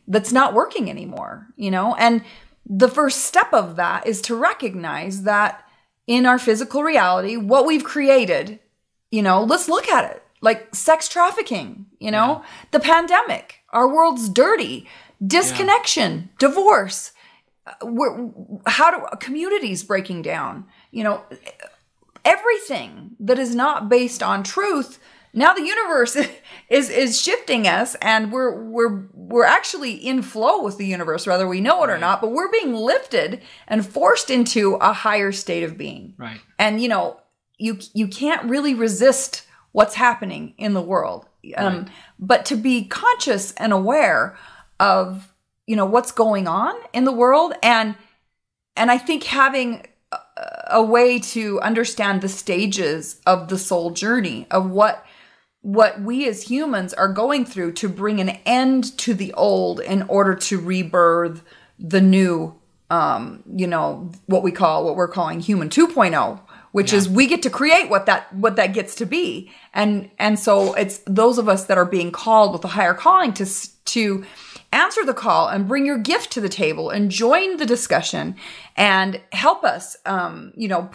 that's not working anymore, you know? And the first step of that is to recognize that in our physical reality, what we've created, you know, let's look at it. Like sex trafficking, you know, the pandemic, our world's dirty, disconnection, divorce, communities breaking down, you know, everything that is not based on truth. Now the universe is shifting us, and we're actually in flow with the universe, whether we know it or not, but we're being lifted and forced into a higher state of being. Right. And, you know, you can't really resist what's happening in the world. But to be conscious and aware of, you know, what's going on in the world. And I think having a way to understand the stages of the soul journey of what we as humans are going through to bring an end to the old in order to rebirth the new, you know, what we're calling human 2.0. Which is we get to create what that gets to be. And so it's those of us that are being called with a higher calling to answer the call and bring your gift to the table and join the discussion and help us, you know,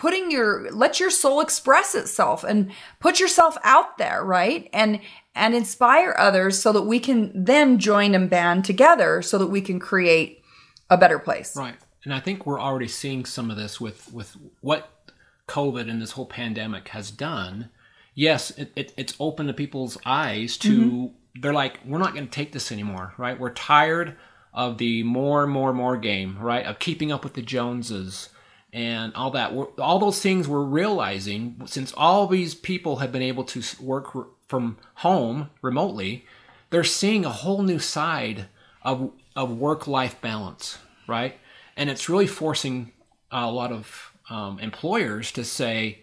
let your soul express itself and put yourself out there, right? And inspire others so that we can then join and band together so that we can create a better place. Right. And I think we're already seeing some of this with what COVID and this whole pandemic has done. Yes, it's opened to people's eyes to, they're like, we're not going to take this anymore, right? We're tired of the more game, right? Of keeping up with the Joneses and all that. All those things we're realizing, since all these people have been able to work from home remotely, they're seeing a whole new side of work-life balance, right? And it's really forcing a lot of employers to say,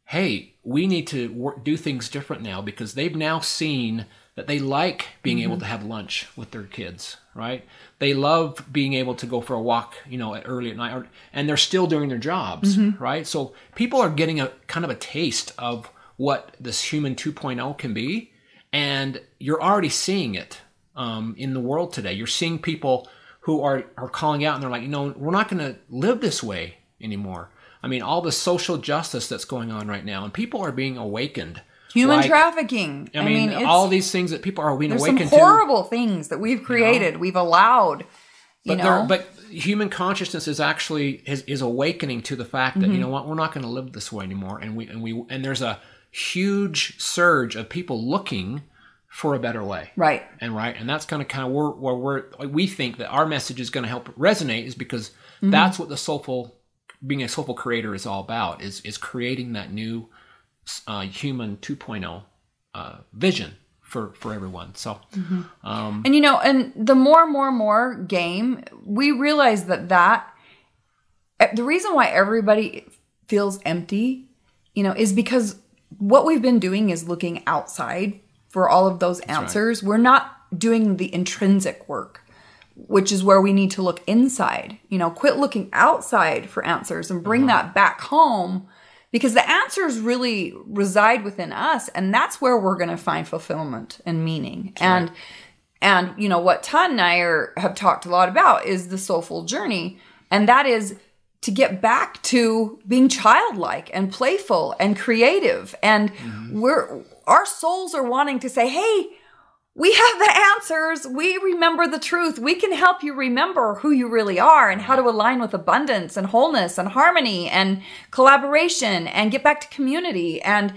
hey, we need to do things different now, because they've now seen that they like being able to have lunch with their kids, right? They love being able to go for a walk, you know, early at night, and they're still doing their jobs, right? So people are getting a kind of a taste of what this human 2.0 can be, and you're already seeing it in the world today. You're seeing people who are calling out, and they're like, you know, we're not going to live this way anymore. I mean, all the social justice that's going on right now, and people are being awakened. Human trafficking. I mean all these things that people are being awakened to. There's some horrible things that we've created, we've allowed. But human consciousness is actually is awakening to the fact that you know what, we're not going to live this way anymore, and there's a huge surge of people looking for a better way, right? And that's kind of where we think that our message is going to help resonate, is because that's what the being a soulful creator is all about, is creating that new human 2.0 vision for everyone. So, and you know, and the more game, we realize that the reason why everybody feels empty, you know, is because what we've been doing is looking outside for all of those answers. Right. We're not doing the intrinsic work, which is where we need to look inside. You know, quit looking outside for answers and bring that back home, because the answers really reside within us, and that's where we're going to find fulfillment and meaning. And you know, what Todd and I have talked a lot about is the soulful journey, and that is to get back to being childlike and playful and creative. And our souls are wanting to say, hey, we have the answers. We remember the truth. We can help you remember who you really are and how to align with abundance and wholeness and harmony and collaboration and get back to community. And,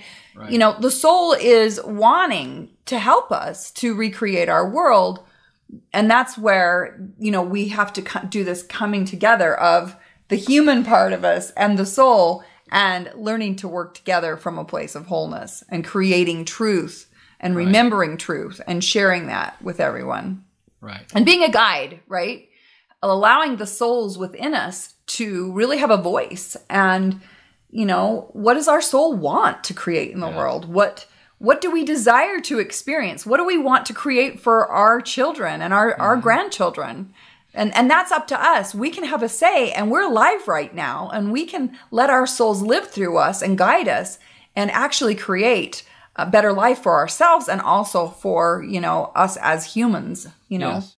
you know, the soul is wanting to help us to recreate our world. And that's where, you know, we have to do this coming together of the human part of us and the soul, and learning to work together from a place of wholeness and creating truth and remembering truth and sharing that with everyone. Right. And being a guide, right? Allowing the souls within us to really have a voice. And, you know, what does our soul want to create in the world? What do we desire to experience? What do we want to create for our children and our grandchildren? And that's up to us. We can have a say, and we're alive right now, and we can let our souls live through us and guide us and actually create a better life for ourselves and also for, you know, us as humans, you know. Yes.